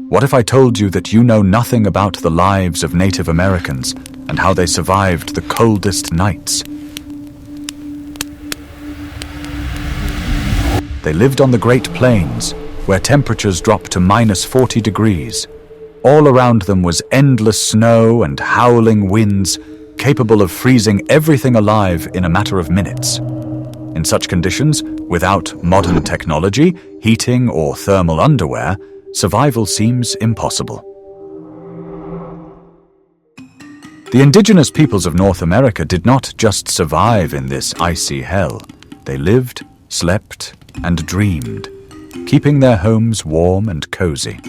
What if I told you that you know nothing about the lives of Native Americans and how they survived the coldest nights? They lived on the Great Plains, where temperatures dropped to -40 degrees. All around them was endless snow and howling winds, capable of freezing everything alive in a matter of minutes. In such conditions, without modern technology, heating, or thermal underwear, survival seems impossible. The indigenous peoples of North America did not just survive in this icy hell. They lived, slept, and dreamed, keeping their homes warm and cozy.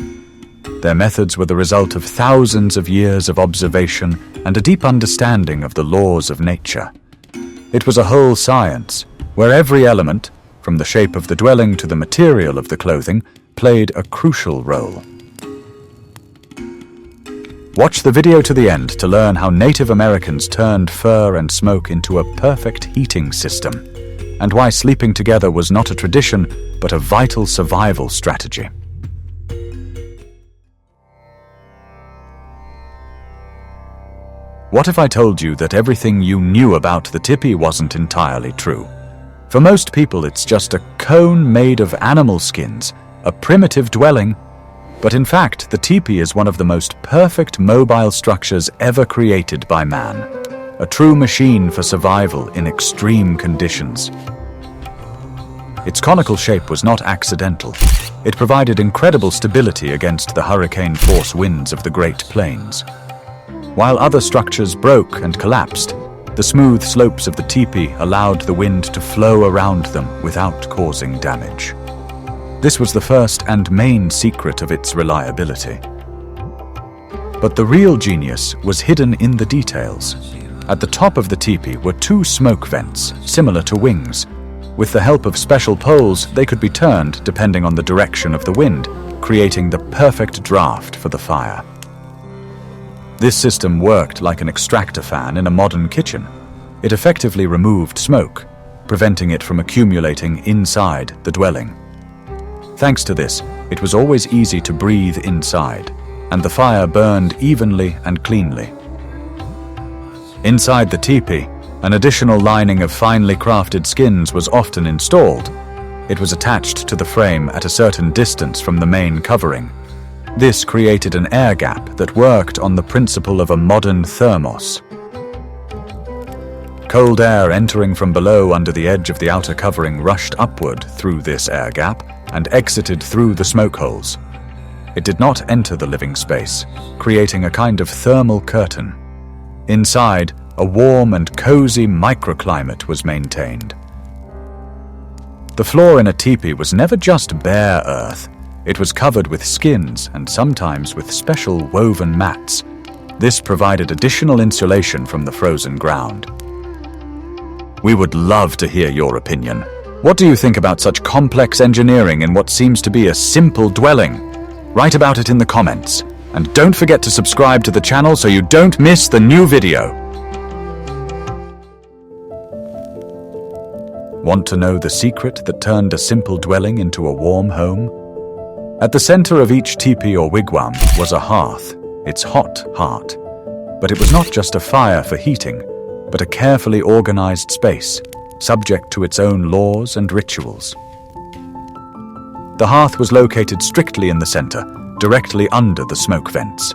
Their methods were the result of thousands of years of observation and a deep understanding of the laws of nature. It was a whole science, where every element, from the shape of the dwelling to the material of the clothing, played a crucial role. Watch the video to the end to learn how Native Americans turned fur and smoke into a perfect heating system, and why sleeping together was not a tradition, but a vital survival strategy. What if I told you that everything you knew about the tepee wasn't entirely true? For most people, it's just a cone made of animal skins, a primitive dwelling, but in fact, the tepee is one of the most perfect mobile structures ever created by man, a true machine for survival in extreme conditions. Its conical shape was not accidental. It provided incredible stability against the hurricane-force winds of the Great Plains. While other structures broke and collapsed, the smooth slopes of the tepee allowed the wind to flow around them without causing damage. This was the first and main secret of its reliability. But the real genius was hidden in the details. At the top of the tepee were 2 smoke vents, similar to wings. With the help of special poles, they could be turned depending on the direction of the wind, creating the perfect draft for the fire. This system worked like an extractor fan in a modern kitchen. It effectively removed smoke, preventing it from accumulating inside the dwelling. Thanks to this, it was always easy to breathe inside, and the fire burned evenly and cleanly. Inside the tepee, an additional lining of finely crafted skins was often installed. It was attached to the frame at a certain distance from the main covering. This created an air gap that worked on the principle of a modern thermos. Cold air entering from below under the edge of the outer covering rushed upward through this air gap and exited through the smoke holes. It did not enter the living space, creating a kind of thermal curtain. Inside, a warm and cozy microclimate was maintained. The floor in a tepee was never just bare earth. It was covered with skins and sometimes with special woven mats. This provided additional insulation from the frozen ground. We would love to hear your opinion. What do you think about such complex engineering in what seems to be a simple dwelling? Write about it in the comments. And don't forget to subscribe to the channel so you don't miss the new video. Want to know the secret that turned a simple dwelling into a warm home? At the center of each tepee or wigwam was a hearth, its hot heart. But it was not just a fire for heating, but a carefully organized space, subject to its own laws and rituals. The hearth was located strictly in the center, directly under the smoke vents.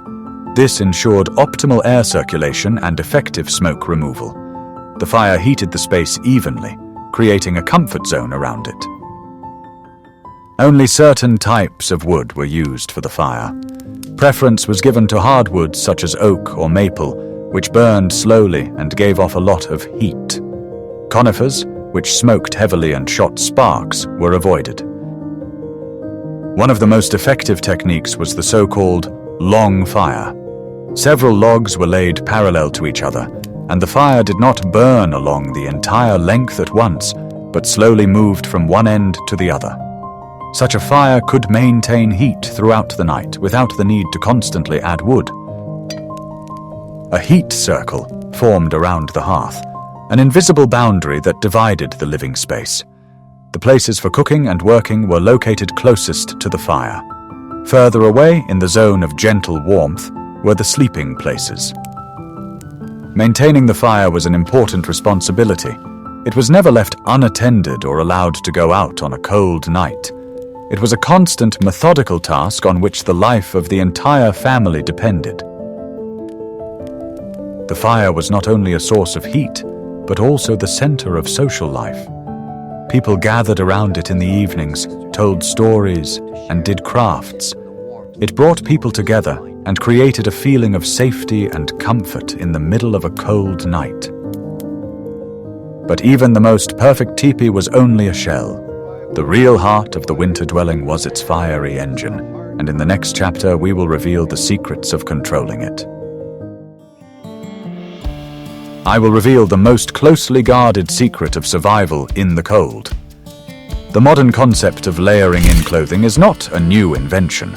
This ensured optimal air circulation and effective smoke removal. The fire heated the space evenly, creating a comfort zone around it. Only certain types of wood were used for the fire. Preference was given to hardwoods such as oak or maple, which burned slowly and gave off a lot of heat. Conifers, which smoked heavily and shot sparks, were avoided. One of the most effective techniques was the so-called long fire. Several logs were laid parallel to each other, and the fire did not burn along the entire length at once, but slowly moved from one end to the other. Such a fire could maintain heat throughout the night without the need to constantly add wood. A heat circle formed around the hearth, an invisible boundary that divided the living space. The places for cooking and working were located closest to the fire. Further away, in the zone of gentle warmth, were the sleeping places. Maintaining the fire was an important responsibility. It was never left unattended or allowed to go out on a cold night. It was a constant, methodical task on which the life of the entire family depended. The fire was not only a source of heat, but also the center of social life. People gathered around it in the evenings, told stories, and did crafts. It brought people together and created a feeling of safety and comfort in the middle of a cold night. But even the most perfect tepee was only a shell. The real heart of the winter dwelling was its fiery engine, and in the next chapter we will reveal the secrets of controlling it. I will reveal the most closely guarded secret of survival in the cold. The modern concept of layering in clothing is not a new invention.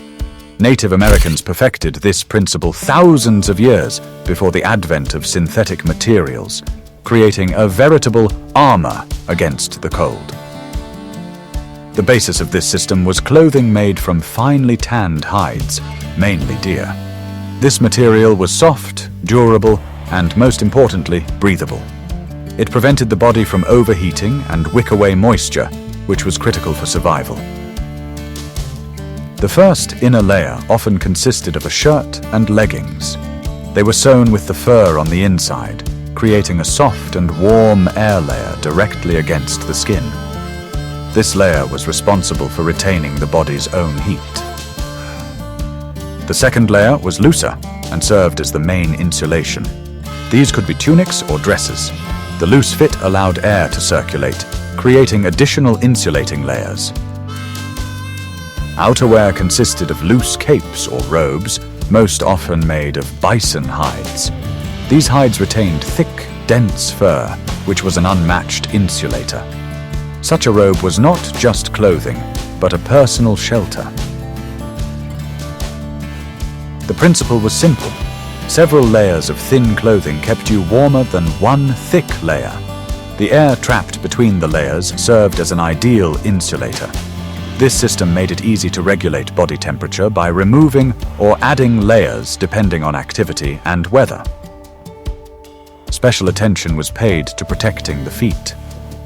Native Americans perfected this principle thousands of years before the advent of synthetic materials, creating a veritable armor against the cold. The basis of this system was clothing made from finely tanned hides, mainly deer. This material was soft, durable, and most importantly, breathable. It prevented the body from overheating and wick away moisture, which was critical for survival. The first inner layer often consisted of a shirt and leggings. They were sewn with the fur on the inside, creating a soft and warm air layer directly against the skin. This layer was responsible for retaining the body's own heat. The second layer was looser and served as the main insulation. These could be tunics or dresses. The loose fit allowed air to circulate, creating additional insulating layers. Outerwear consisted of loose capes or robes, most often made of bison hides. These hides retained thick, dense fur, which was an unmatched insulator. Such a robe was not just clothing, but a personal shelter. The principle was simple. Several layers of thin clothing kept you warmer than one thick layer. The air trapped between the layers served as an ideal insulator. This system made it easy to regulate body temperature by removing or adding layers depending on activity and weather. Special attention was paid to protecting the feet.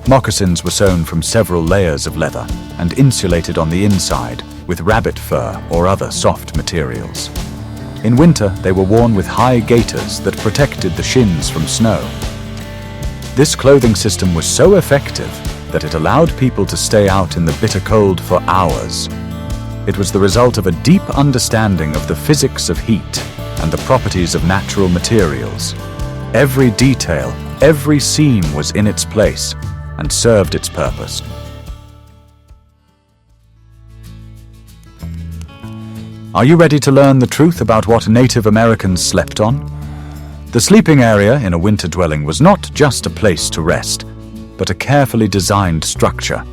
Moccasins were sewn from several layers of leather and insulated on the inside with rabbit fur or other soft materials. In winter, they were worn with high gaiters that protected the shins from snow. This clothing system was so effective that it allowed people to stay out in the bitter cold for hours. It was the result of a deep understanding of the physics of heat and the properties of natural materials. Every detail, every seam was in its place and served its purpose. Are you ready to learn the truth about what Native Americans slept on? The sleeping area in a winter dwelling was not just a place to rest, but a carefully designed structure.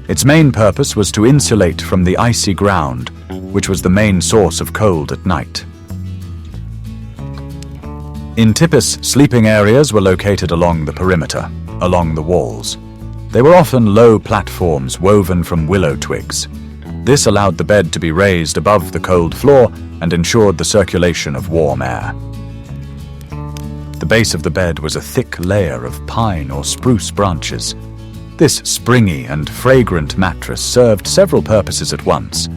Its main purpose was to insulate from the icy ground, which was the main source of cold at night. In tepees, sleeping areas were located along the perimeter, along the walls. They were often low platforms woven from willow twigs. This allowed the bed to be raised above the cold floor and ensured the circulation of warm air. The base of the bed was a thick layer of pine or spruce branches. This springy and fragrant mattress served several purposes at once.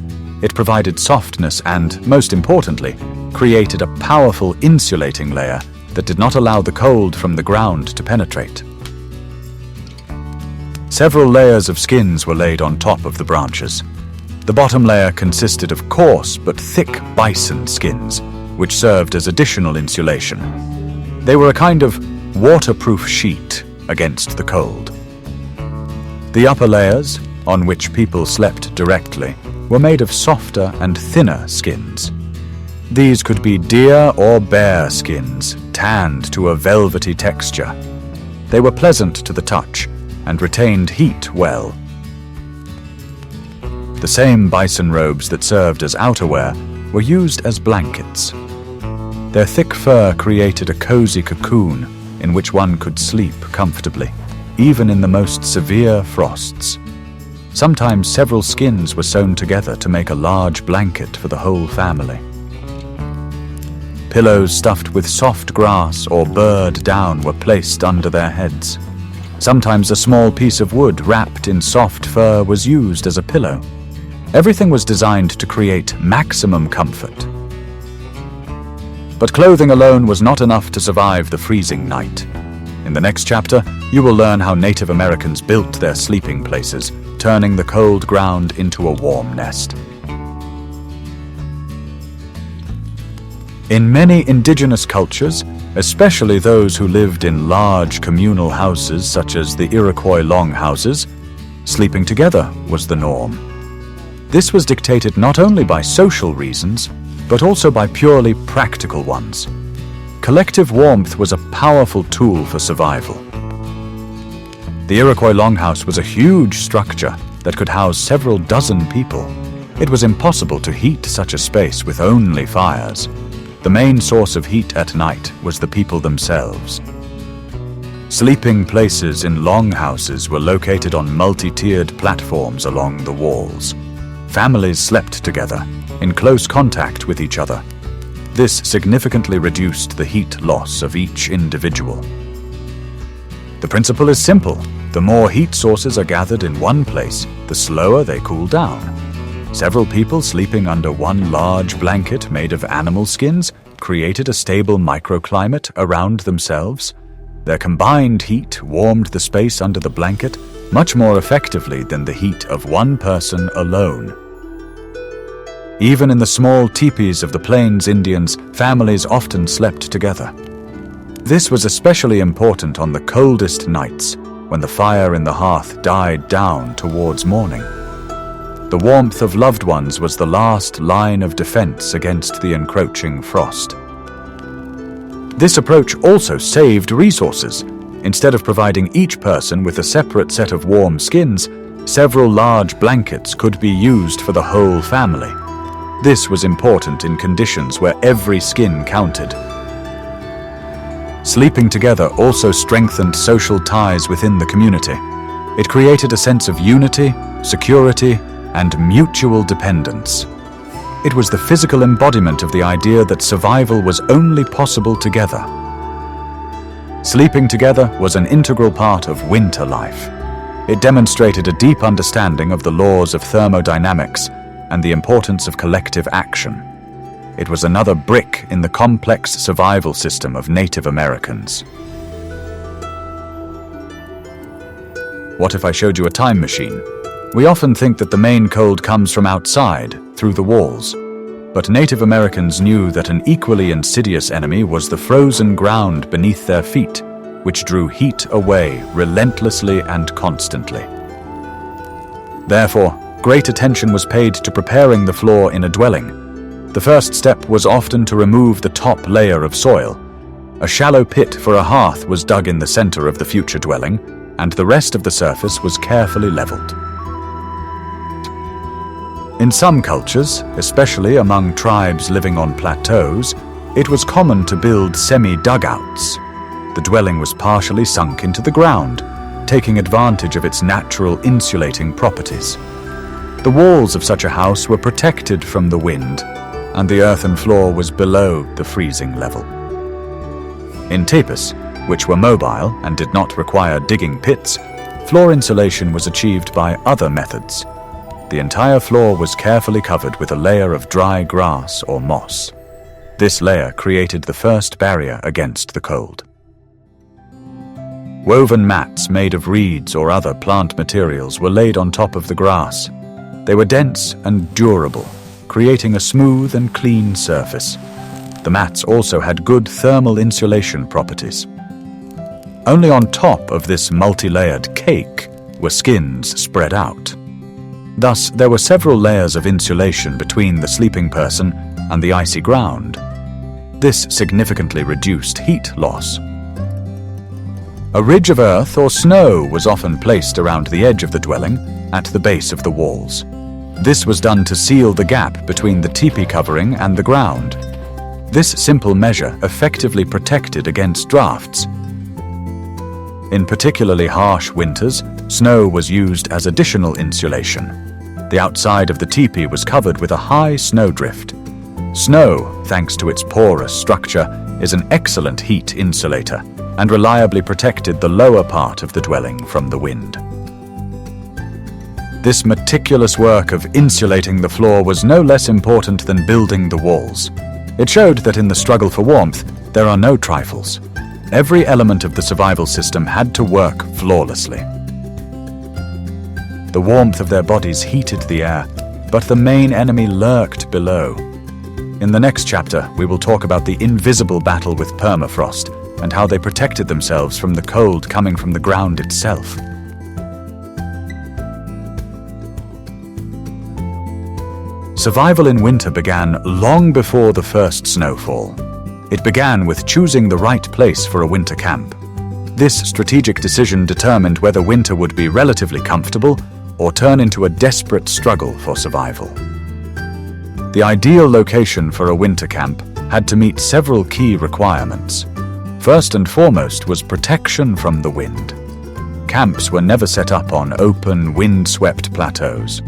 It provided softness and, most importantly, created a powerful insulating layer that did not allow the cold from the ground to penetrate. Several layers of skins were laid on top of the branches. The bottom layer consisted of coarse but thick bison skins, which served as additional insulation. They were a kind of waterproof sheet against the cold. The upper layers, on which people slept directly, were made of softer and thinner skins. These could be deer or bear skins, tanned to a velvety texture. They were pleasant to the touch and retained heat well. The same bison robes that served as outerwear were used as blankets. Their thick fur created a cozy cocoon in which one could sleep comfortably, even in the most severe frosts. Sometimes several skins were sewn together to make a large blanket for the whole family. Pillows stuffed with soft grass or bird down were placed under their heads. Sometimes a small piece of wood wrapped in soft fur was used as a pillow. Everything was designed to create maximum comfort. But clothing alone was not enough to survive the freezing night. In the next chapter, you will learn how Native Americans built their sleeping places, turning the cold ground into a warm nest. In many indigenous cultures, especially those who lived in large communal houses such as the Iroquois longhouses, sleeping together was the norm. This was dictated not only by social reasons, but also by purely practical ones. Collective warmth was a powerful tool for survival. The Iroquois longhouse was a huge structure that could house several dozen people. It was impossible to heat such a space with only fires. The main source of heat at night was the people themselves. Sleeping places in longhouses were located on multi-tiered platforms along the walls. Families slept together, in close contact with each other. This significantly reduced the heat loss of each individual. The principle is simple. The more heat sources are gathered in one place, the slower they cool down. Several people sleeping under one large blanket made of animal skins created a stable microclimate around themselves. Their combined heat warmed the space under the blanket much more effectively than the heat of one person alone. Even in the small teepees of the Plains Indians, families often slept together. This was especially important on the coldest nights, when the fire in the hearth died down towards morning. The warmth of loved ones was the last line of defense against the encroaching frost. This approach also saved resources. Instead of providing each person with a separate set of warm skins, several large blankets could be used for the whole family. This was important in conditions where every skin counted. Sleeping together also strengthened social ties within the community. It created a sense of unity, security, and mutual dependence. It was the physical embodiment of the idea that survival was only possible together. Sleeping together was an integral part of winter life. It demonstrated a deep understanding of the laws of thermodynamics and the importance of collective action. It was another brick in the complex survival system of Native Americans. What if I showed you a time machine? We often think that the main cold comes from outside, through the walls. But Native Americans knew that an equally insidious enemy was the frozen ground beneath their feet, which drew heat away relentlessly and constantly. Therefore, great attention was paid to preparing the floor in a dwelling. The first step was often to remove the top layer of soil. A shallow pit for a hearth was dug in the center of the future dwelling, and the rest of the surface was carefully leveled. In some cultures, especially among tribes living on plateaus, it was common to build semi-dugouts. The dwelling was partially sunk into the ground, taking advantage of its natural insulating properties. The walls of such a house were protected from the wind, and the earthen floor was below the freezing level. In tepees, which were mobile and did not require digging pits, floor insulation was achieved by other methods. The entire floor was carefully covered with a layer of dry grass or moss. This layer created the first barrier against the cold. Woven mats made of reeds or other plant materials were laid on top of the grass. They were dense and durable, creating a smooth and clean surface. The mats also had good thermal insulation properties. Only on top of this multi-layered cake were skins spread out. Thus, there were several layers of insulation between the sleeping person and the icy ground. This significantly reduced heat loss. A ridge of earth or snow was often placed around the edge of the dwelling at the base of the walls. This was done to seal the gap between the tepee covering and the ground. This simple measure effectively protected against drafts. In particularly harsh winters, snow was used as additional insulation. The outside of the tepee was covered with a high snowdrift. Snow, thanks to its porous structure, is an excellent heat insulator and reliably protected the lower part of the dwelling from the wind. This meticulous work of insulating the floor was no less important than building the walls. It showed that in the struggle for warmth, there are no trifles. Every element of the survival system had to work flawlessly. The warmth of their bodies heated the air, but the main enemy lurked below. In the next chapter, we will talk about the invisible battle with permafrost and how they protected themselves from the cold coming from the ground itself. Survival in winter began long before the first snowfall. It began with choosing the right place for a winter camp. This strategic decision determined whether winter would be relatively comfortable or turn into a desperate struggle for survival. The ideal location for a winter camp had to meet several key requirements. First and foremost was protection from the wind. Camps were never set up on open, wind-swept plateaus.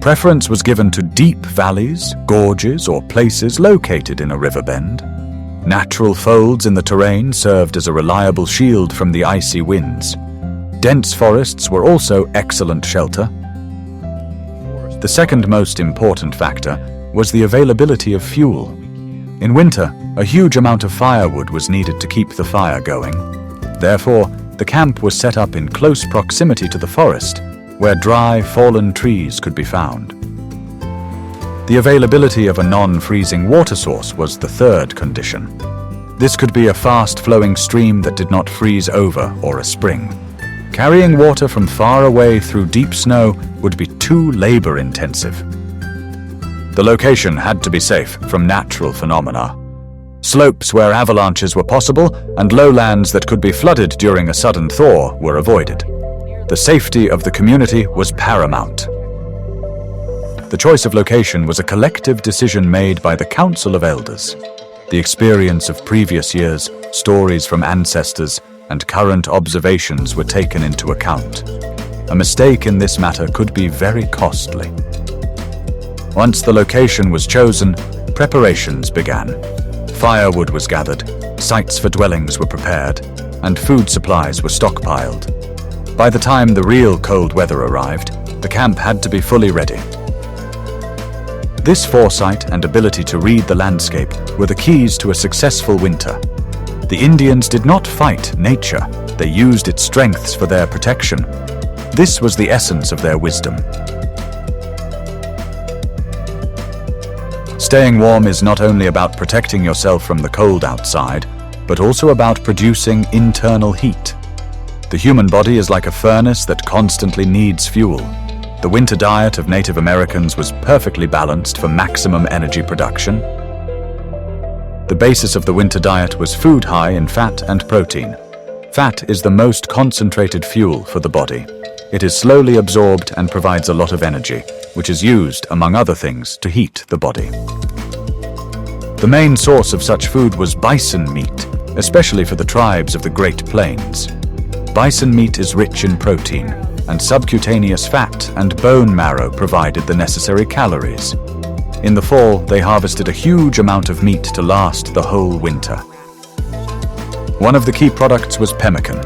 Preference was given to deep valleys, gorges, or places located in a river bend. Natural folds in the terrain served as a reliable shield from the icy winds. Dense forests were also excellent shelter. The second most important factor was the availability of fuel. In winter, a huge amount of firewood was needed to keep the fire going. Therefore, the camp was set up in close proximity to the forest, where dry, fallen trees could be found. The availability of a non-freezing water source was the third condition. This could be a fast-flowing stream that did not freeze over or a spring. Carrying water from far away through deep snow would be too labor-intensive. The location had to be safe from natural phenomena. Slopes where avalanches were possible and lowlands that could be flooded during a sudden thaw were avoided. The safety of the community was paramount. The choice of location was a collective decision made by the Council of Elders. The experience of previous years, stories from ancestors, and current observations were taken into account. A mistake in this matter could be very costly. Once the location was chosen, preparations began. Firewood was gathered, sites for dwellings were prepared, and food supplies were stockpiled. By the time the real cold weather arrived, the camp had to be fully ready. This foresight and ability to read the landscape were the keys to a successful winter. The Indians did not fight nature, they used its strengths for their protection. This was the essence of their wisdom. Staying warm is not only about protecting yourself from the cold outside, but also about producing internal heat. The human body is like a furnace that constantly needs fuel. The winter diet of Native Americans was perfectly balanced for maximum energy production. The basis of the winter diet was food high in fat and protein. Fat is the most concentrated fuel for the body. It is slowly absorbed and provides a lot of energy, which is used, among other things, to heat the body. The main source of such food was bison meat, especially for the tribes of the Great Plains. Bison meat is rich in protein, and subcutaneous fat and bone marrow provided the necessary calories. In the fall, they harvested a huge amount of meat to last the whole winter. One of the key products was pemmican.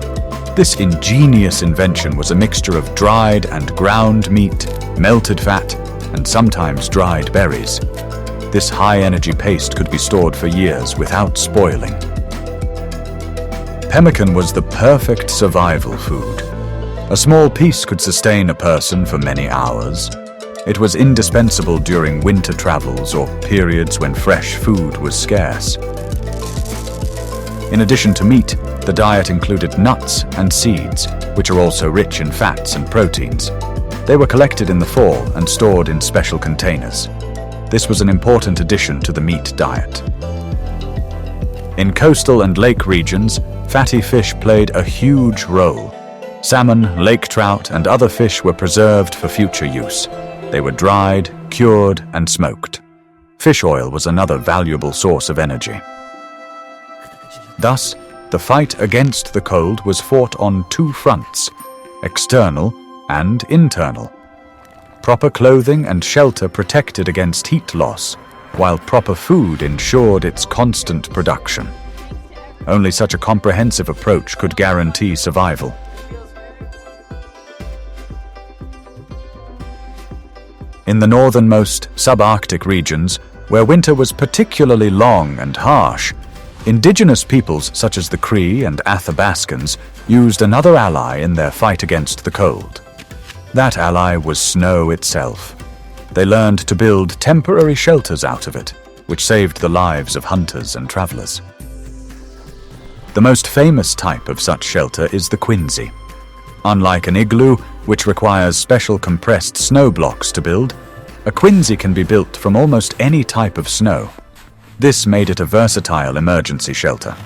This ingenious invention was a mixture of dried and ground meat, melted fat, and sometimes dried berries. This high-energy paste could be stored for years without spoiling. Pemmican was the perfect survival food. A small piece could sustain a person for many hours. It was indispensable during winter travels or periods when fresh food was scarce. In addition to meat, the diet included nuts and seeds, which are also rich in fats and proteins. They were collected in the fall and stored in special containers. This was an important addition to the meat diet. In coastal and lake regions, fatty fish played a huge role. Salmon, lake trout, and other fish were preserved for future use. They were dried, cured, and smoked. Fish oil was another valuable source of energy. Thus, The fight against the cold was fought on two fronts, external and internal. Proper clothing and shelter protected against heat loss, while proper food ensured its constant production. Only such a comprehensive approach could guarantee survival. In the northernmost subarctic regions, where winter was particularly long and harsh, indigenous peoples such as the Cree and Athabascans used another ally in their fight against the cold. That ally was snow itself. They learned to build temporary shelters out of it, which saved the lives of hunters and travelers. The most famous type of such shelter is the quinzhee. Unlike an igloo, which requires special compressed snow blocks to build, a quinzhee can be built from almost any type of snow. This made it a versatile emergency shelter.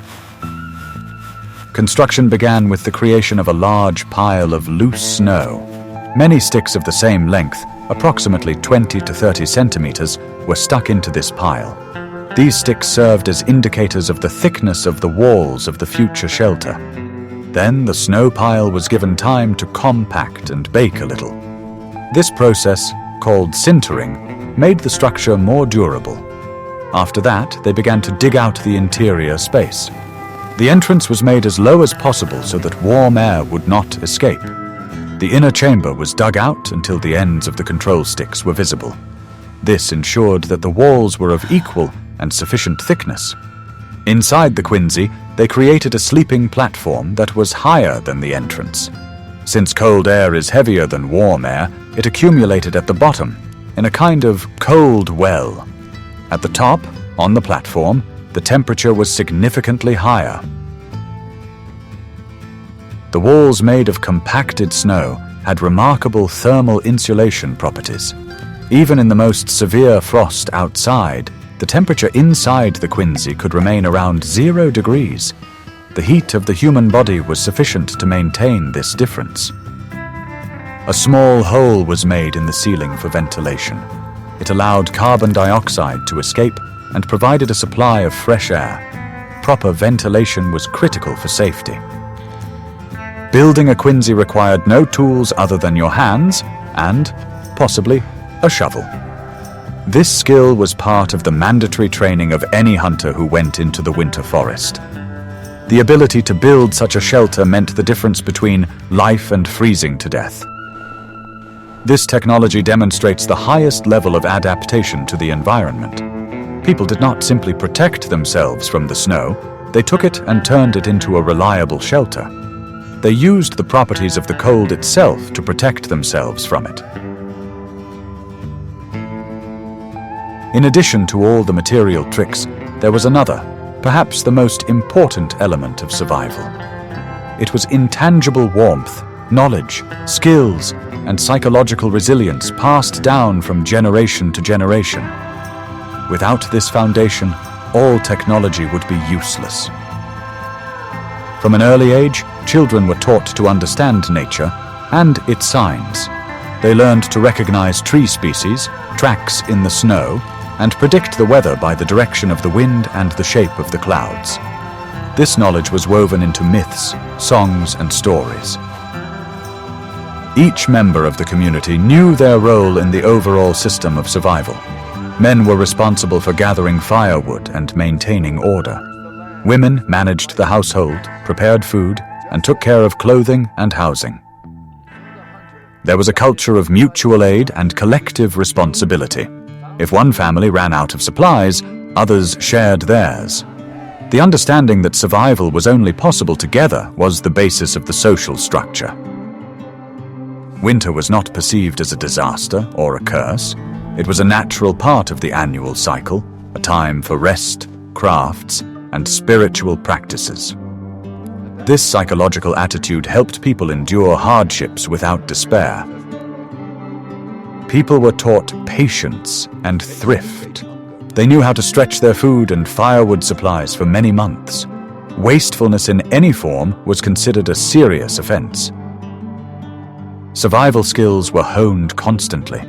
Construction began with the creation of a large pile of loose snow. Many sticks of the same length, approximately 20 to 30 centimeters, were stuck into this pile. These sticks served as indicators of the thickness of the walls of the future shelter. Then the snow pile was given time to compact and bake a little. This process, called sintering, made the structure more durable. After that, they began to dig out the interior space. The entrance was made as low as possible so that warm air would not escape. The inner chamber was dug out until the ends of the control sticks were visible. This ensured that the walls were of equal and sufficient thickness. Inside the quinzhee, they created a sleeping platform that was higher than the entrance. Since cold air is heavier than warm air, it accumulated at the bottom, in a kind of cold well. At the top, on the platform, the temperature was significantly higher. The walls made of compacted snow had remarkable thermal insulation properties. Even in the most severe frost outside, the temperature inside the quinzhee could remain around 0 degrees. The heat of the human body was sufficient to maintain this difference. A small hole was made in the ceiling for ventilation. It allowed carbon dioxide to escape and provided a supply of fresh air. Proper ventilation was critical for safety. Building a quinzhee required no tools other than your hands and, possibly, a shovel. This skill was part of the mandatory training of any hunter who went into the winter forest. The ability to build such a shelter meant the difference between life and freezing to death. This technology demonstrates the highest level of adaptation to the environment. People did not simply protect themselves from the snow, they took it and turned it into a reliable shelter. They used the properties of the cold itself to protect themselves from it. In addition to all the material tricks, there was another, perhaps the most important element of survival. It was intangible warmth, knowledge, skills, and psychological resilience passed down from generation to generation. Without this foundation, all technology would be useless. From an early age, children were taught to understand nature and its signs. They learned to recognize tree species, tracks in the snow, and predict the weather by the direction of the wind and the shape of the clouds. This knowledge was woven into myths, songs, and stories. Each member of the community knew their role in the overall system of survival. Men were responsible for gathering firewood and maintaining order. Women managed the household, prepared food, and took care of clothing and housing. There was a culture of mutual aid and collective responsibility. If one family ran out of supplies, others shared theirs. The understanding that survival was only possible together was the basis of the social structure. Winter was not perceived as a disaster or a curse. It was a natural part of the annual cycle, a time for rest, crafts, and spiritual practices. This psychological attitude helped people endure hardships without despair. People were taught patience and thrift. They knew how to stretch their food and firewood supplies for many months. Wastefulness in any form was considered a serious offense. Survival skills were honed constantly.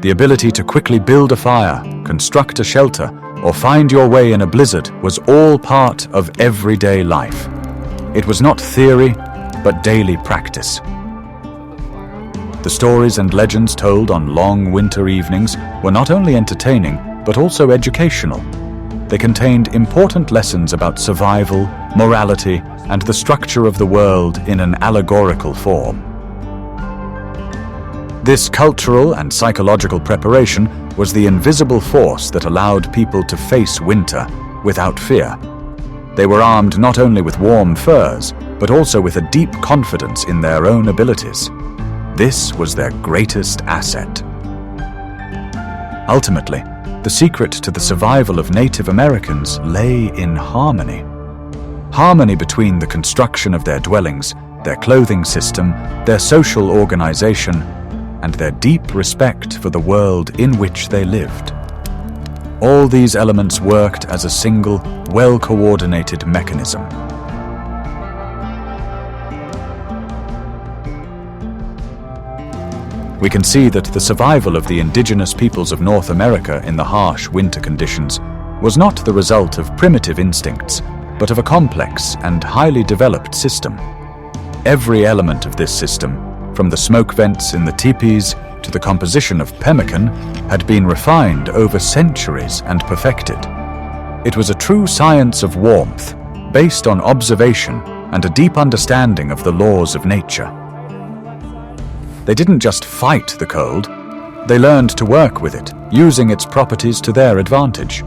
The ability to quickly build a fire, construct a shelter, or find your way in a blizzard was all part of everyday life. It was not theory, but daily practice. The stories and legends told on long winter evenings were not only entertaining, but also educational. They contained important lessons about survival, morality, and the structure of the world in an allegorical form. This cultural and psychological preparation was the invisible force that allowed people to face winter without fear. They were armed not only with warm furs, but also with a deep confidence in their own abilities. This was their greatest asset. Ultimately, the secret to the survival of Native Americans lay in harmony. Harmony between the construction of their dwellings, their clothing system, their social organization, and their deep respect for the world in which they lived. All these elements worked as a single, well-coordinated mechanism. We can see that the survival of the indigenous peoples of North America in the harsh winter conditions was not the result of primitive instincts, but of a complex and highly developed system. Every element of this system, from the smoke vents in the teepees to the composition of pemmican, had been refined over centuries and perfected. It was a true science of warmth, based on observation and a deep understanding of the laws of nature. They didn't just fight the cold, they learned to work with it, using its properties to their advantage.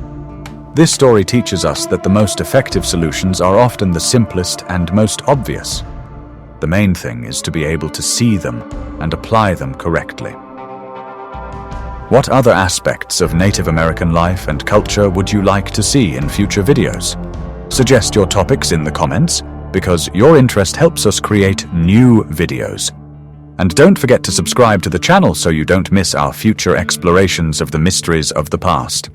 This story teaches us that the most effective solutions are often the simplest and most obvious. The main thing is to be able to see them and apply them correctly. What other aspects of Native American life and culture would you like to see in future videos? Suggest your topics in the comments, because your interest helps us create new videos. And don't forget to subscribe to the channel so you don't miss our future explorations of the mysteries of the past.